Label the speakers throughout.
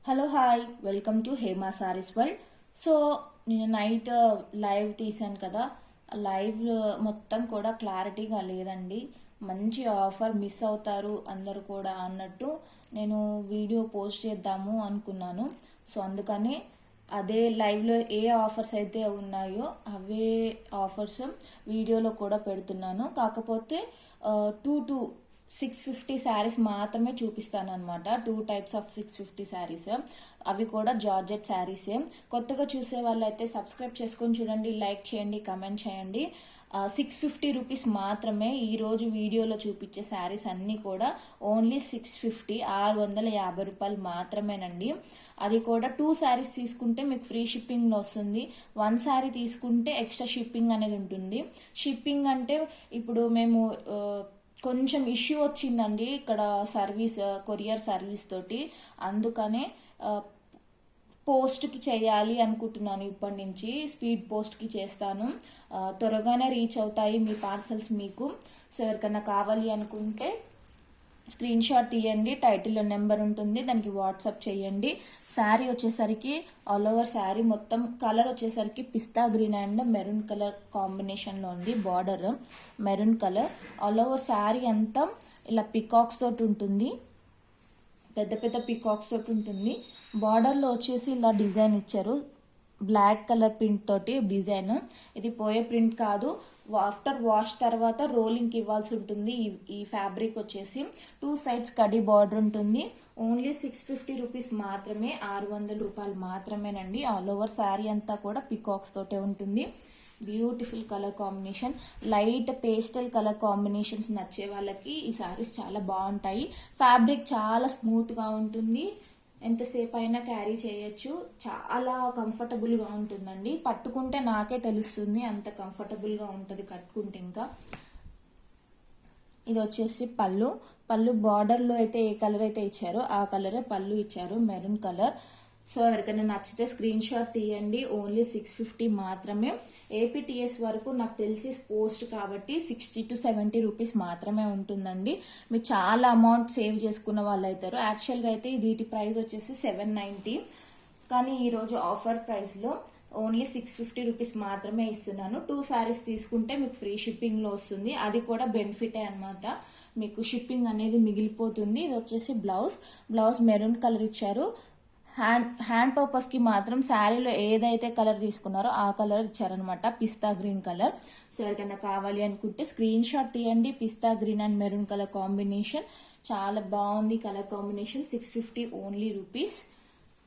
Speaker 1: Hello hi welcome to Hema saris world. So నేను night live తీసాను కదా, ఆ లైవ్ మొత్తం కూడా క్లారిటీగా లేదండి. మంచి ఆఫర్ మిస్ అవుతారు అందరు కూడా అన్నట్టు నేను వీడియో పోస్ట్ చేద్దాము అనుకున్నాను. సో అందుకని అదే లైవ్లో ఏ ఆఫర్స్ అయితే ఉన్నాయో అవే ఆఫర్స్ వీడియోలో కూడా పెడుతున్నాను. కాకపోతే టూ 650 శారీస్ మాత్రమే చూపిస్తాను అనమాట. 2 టైప్స్ ఆఫ్ 650 శారీస్, అవి కూడా జార్జెట్ శారీసే. కొత్తగా చూసే వాళ్ళైతే సబ్స్క్రైబ్ చేసుకొని చూడండి, లైక్ చేయండి, కమెంట్ చేయండి. 650 రూపీస్ మాత్రమే ఈరోజు వీడియోలో చూపించే శారీస్ అన్నీ కూడా ఓన్లీ 650, 650 రూపాయలు మాత్రమేనండి. అది కూడా 2 శారీస్ తీసుకుంటే మీకు ఫ్రీ షిప్పింగ్లో వస్తుంది. 1 శారీ తీసుకుంటే ఎక్స్ట్రా షిప్పింగ్ అనేది ఉంటుంది. షిప్పింగ్ అంటే ఇప్పుడు మేము కొంచెం ఇష్యూ వచ్చిందండి ఇక్కడ సర్వీస్, కొరియర్ సర్వీస్ తోటి. అందుకనే పోస్ట్కి చేయాలి అనుకుంటున్నాను. ఇప్పటి నుంచి స్పీడ్ పోస్ట్కి చేస్తాను. త్వరగానే రీచ్ అవుతాయి మీ పార్సల్స్ మీకు. సో ఎవరికైనా కావాలి అనుకుంటే స్క్రీన్ షాట్ తీయండి, టైటిల్లో నెంబర్ ఉంటుంది, దానికి వాట్సాప్ చేయండి. శారీ వచ్చేసరికి ఆల్ ఓవర్ శారీ మొత్తం కలర్ వచ్చేసరికి పిస్తా గ్రీన్ అండ్ మెరూన్ కలర్ కాంబినేషన్లో ఉంది. Border maroon colour, all over sari అంతా ఇలా పికాక్స్ తోటి ఉంటుంది, పెద్ద పెద్ద పికాక్స్ తోటి ఉంటుంది. బార్డర్లో వచ్చేసి ఇలా డిజైన్ ఇచ్చారు, బ్లాక్ కలర్ ప్రింట్ తోటి డిజైన్. ఇది పోయే ప్రింట్ కాదు, ఆఫ్టర్ వాష్ తర్వాత రోలింగ్కి ఇవ్వాల్సి ఉంటుంది. ఈ ఫ్యాబ్రిక్ వచ్చేసి 2 సైడ్స్ కడి బార్డర్ ఉంటుంది. ఓన్లీ 650 రూపీస్ మాత్రమే, 600 రూపాయలు మాత్రమేనండి. ఆల్ ఓవర్ శారీ అంతా కూడా పికాక్స్ తోటే ఉంటుంది. Beautiful colour combination, light pastel colour combinations నచ్చే వాళ్ళకి ఈ శారీస్ చాలా బాగుంటాయి. ఫ్యాబ్రిక్ చాలా స్మూత్గా ఉంటుంది, ఎంతసేపు అయినా క్యారీ చేయొచ్చు, చాలా కంఫర్టబుల్గా ఉంటుందండి. పట్టుకుంటే నాకే తెలుస్తుంది అంత కంఫర్టబుల్గా ఉంటుంది కట్టుకుంటే. ఇంకా ఇది వచ్చేసి పళ్ళు బార్డర్లో అయితే ఏ కలర్ అయితే ఇచ్చారో ఆ కలరే పళ్ళు ఇచ్చారు, మెరూన్ కలర్. సో ఎవరికైనా నచ్చితే స్క్రీన్ షాట్ తీయండి. ఓన్లీ 650 మాత్రమే. ఏపీటీఎస్ వరకు నాకు తెలిసి పోస్ట్ కాబట్టి 60 to 70 రూపీస్ మాత్రమే ఉంటుందండి. మీరు చాలా అమౌంట్ సేవ్ చేసుకున్న వాళ్ళు అవుతారు. యాక్చువల్గా అయితే వీటి ప్రైస్ వచ్చేసి 790, కానీ ఈరోజు ఆఫర్ ప్రైస్లో ఓన్లీ 650 రూపీస్ మాత్రమే ఇస్తున్నాను. 2 శారీస్ తీసుకుంటే మీకు ఫ్రీ షిప్పింగ్లో వస్తుంది. అది కూడా బెనిఫిటే అనమాట, మీకు షిప్పింగ్ అనేది మిగిలిపోతుంది. ఇది వచ్చేసి బ్లౌజ్ మెరూన్ కలర్ ఇచ్చారు. హ్యాండ్ పర్పస్కి మాత్రం శారీలో ఏదైతే కలర్ తీసుకున్నారో ఆ కలర్ ఇచ్చారనమాట, పిస్తా గ్రీన్ కలర్. సో ఎవరికైనా కావాలి అనుకుంటే స్క్రీన్ షాట్ తీయండి. Pista green and maroon colour combination చాలా బాగుంది. Colour combination 650 only rupees.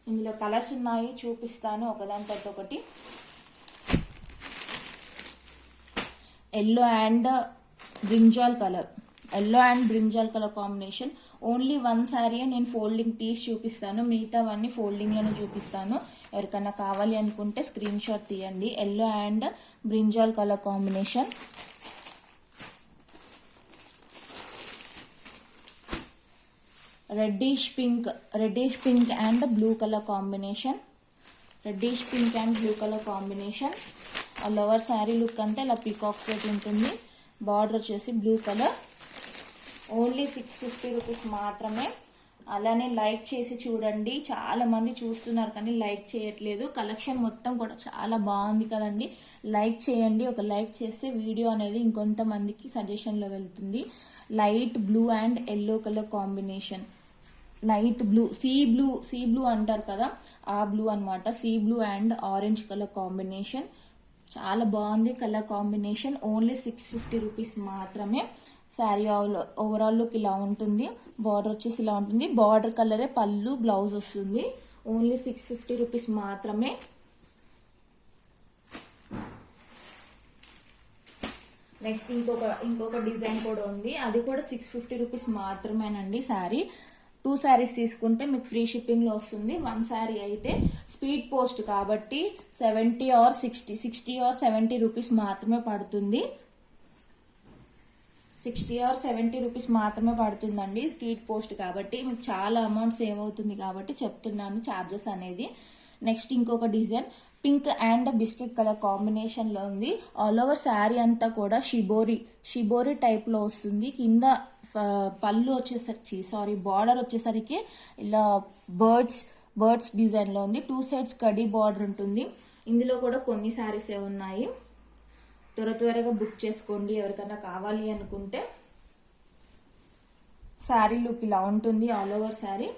Speaker 1: ఇందులో కలర్స్ ఉన్నాయి, చూపిస్తాను ఒకదాని తర్వాత ఒకటి. Yellow and brinjal colour combination. Only 1 sari నేను ఫోల్డింగ్ తీసి చూపిస్తాను, మిగతావన్నీ ఫోల్డింగ్లోనే చూపిస్తాను. ఎవరికైనా కావాలి అనుకుంటే స్క్రీన్ షాట్ తీయండి. Yellow and brinjal colour combination. Reddish pink and blue colour combination. Lower sari look అంతా ఇలా పీకాక్స్ తోటి ఉంటుంది. బార్డర్ వచ్చేసి బ్లూ కలర్. ఓన్లీ 650 రూపీస్ మాత్రమే. అలానే లైక్ చేసి చూడండి, చాలా మంది చూస్తున్నారు కానీ లైక్ చేయట్లేదు. కలెక్షన్ మొత్తం కూడా చాలా బాగుంది కదండి, లైక్ చేయండి. ఒక లైక్ చేస్తే వీడియో అనేది ఇంకొంతమందికి సజెషన్లో వెళ్తుంది. Light blue and yellow colour combination. Light blue, sea blue అంటారు కదా, ఆ బ్లూ అనమాట. Sea blue and orange colour combination చాలా బాగుంది కలర్ కాంబినేషన్. ఓన్లీ 650 రూపీస్ మాత్రమే. శారీ ఓవరాల్ లుక్ ఇలా ఉంటుంది. బార్డర్ వచ్చేసి ఇలా ఉంటుంది. బార్డర్ కలరే పళ్ళు, బ్లౌజ్ వస్తుంది. ఓన్లీ 650 రూపీస్ మాత్రమే. నెక్స్ట్ ఇంకొక డిజైన్ కూడా ఉంది, అది కూడా 650 రూపీస్ మాత్రమేనండి. శారీ 2 శారీస్ తీసుకుంటే మీకు ఫ్రీ షిప్పింగ్లో వస్తుంది. 1 శారీ అయితే స్పీడ్ పోస్ట్ కాబట్టి 70 or 60 రూపీస్ మాత్రమే పడుతుంది. 60 or 70 రూపీస్ మాత్రమే పడుతుందండి స్పీడ్ పోస్ట్ కాబట్టి. మీకు చాలా అమౌంట్ సేవ్ అవుతుంది కాబట్టి చెప్తున్నాను ఛార్జెస్ అనేది. నెక్స్ట్ ఇంకొక design pink and biscuit colour కాంబినేషన్లో ఉంది. ఆల్ ఓవర్ శారీ అంతా కూడా షిబోరి టైప్లో వస్తుంది. కింద పళ్ళు వచ్చేసరికి బార్డర్ వచ్చేసరికి ఇలా బర్డ్స్ బర్డ్స్ డిజైన్లో ఉంది. 2 సైడ్స్ కడీ బార్డర్ ఉంటుంది. ఇందులో కూడా కొన్ని శారీసే ఉన్నాయి. త్వరగా బుక్ చేసుకోండి ఎవరికైనా కావాలి అనుకుంటే. శారీ లుక్ ఇలా ఉంటుంది, ఆల్ ఓవర్ శారీ.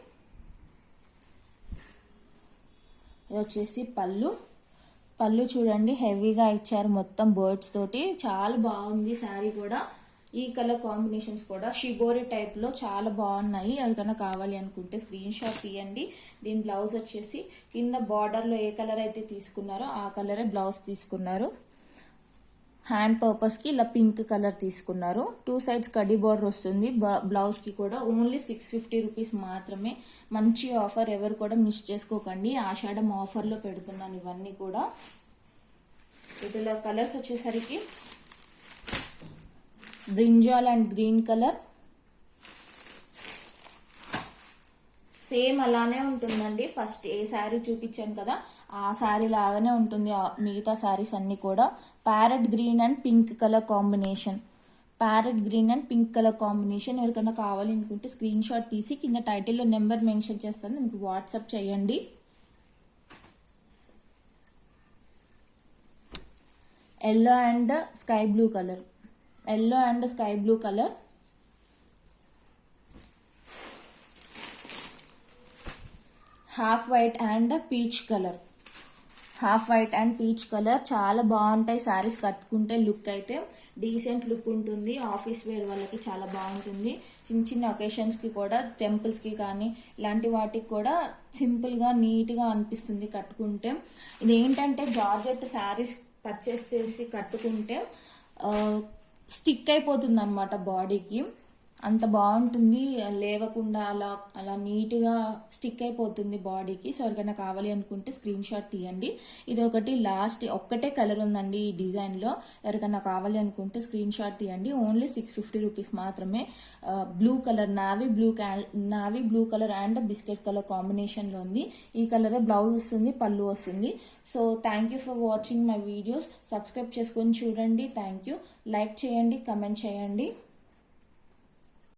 Speaker 1: ఇది వచ్చేసి పళ్ళు చూడండి, హెవీగా ఇచ్చారు మొత్తం బర్డ్స్ తోటి. చాలా బాగుంది శారీ కూడా. ఈ కలర్ కాంబినేషన్స్ కూడా షిబోరి టైప్ లో చాలా బాగున్నాయి. ఎవరికైనా కావాలి అనుకుంటే స్క్రీన్ షాట్ తీయండి. దీని బ్లౌజ్ వచ్చేసి కింద బార్డర్ లో ఏ కలర్ అయితే తీసుకున్నారో ఆ కలరే బ్లౌజ్ తీసుకున్నారు. హ్యాండ్ పర్పస్ కి ఇలా పింక్ కలర్ తీసుకున్నారు. 2 సైడ్స్ కడీ బార్డర్ వస్తుంది. బ్లౌజ్ కి కూడా ఓన్లీ 650 రూపీస్ మాత్రమే. మంచి ఆఫర్, ఎవరు కూడా మిస్ చేసుకోకండి. ఆషాఢం ఆఫర్ లో పెడుతున్నాను ఇవన్నీ కూడా. వీటిలో కలర్స్ వచ్చేసరికి brinjal and green colour, same అలానే ఉంటుందండి. ఫస్ట్ ఏ శారీ చూపించాను కదా ఆ శారీ లాగానే ఉంటుంది మిగతా శారీస్ అన్ని కూడా. Parrot green and pink colour combination. ఎవరికైనా కావాలి అనుకుంటే స్క్రీన్ షాట్ తీసి కింద టైటిల్లో నెంబర్ మెన్షన్ చేస్తాను, మీకు వాట్సాప్ చేయండి. Yellow and sky blue colour, half white and peach colour. చాలా బాగుంటాయి శారీస్ కట్టుకుంటే. లుక్ అయితే డీసెంట్ లుక్ ఉంటుంది. ఆఫీస్ వేర్ వాళ్ళకి చాలా బాగుంటుంది. చిన్న ఒకేషన్స్ కి కూడా, టెంపుల్స్ కి కానీ ఇలాంటి వాటికి కూడా సింపుల్ గా నీట్ గా అనిపిస్తుంది కట్టుకుంటే. ఇది ఏంటంటే జార్జెట్ శారీస్ పర్చేస్ చేసి కట్టుకుంటే స్టిక్ అయిపోతుంది అన్నమాట బాడీకి. అంత బాగుంటుంది, లేవకుండా అలా నీట్గా స్టిక్ అయిపోతుంది బాడీకి. సో ఎవరికైనా కావాలి అనుకుంటే స్క్రీన్ షాట్ తీయండి. ఇది ఒకటి లాస్ట్ ఒక్కటే కలర్ ఉందండి ఈ డిజైన్లో. ఎవరికైనా కావాలి అనుకుంటే స్క్రీన్ షాట్ తీయండి. ఓన్లీ 650 రూపీస్ మాత్రమే. Blue colour, navy blue colour and biscuit colour కాంబినేషన్లో ఉంది. ఈ కలరే బ్లౌజ్ వస్తుంది, పళ్ళు వస్తుంది. So thank you for watching my videos. Subscribe చేసుకొని చూడండి. Thank you. లైక్ చేయండి, కమెంట్ చేయండి.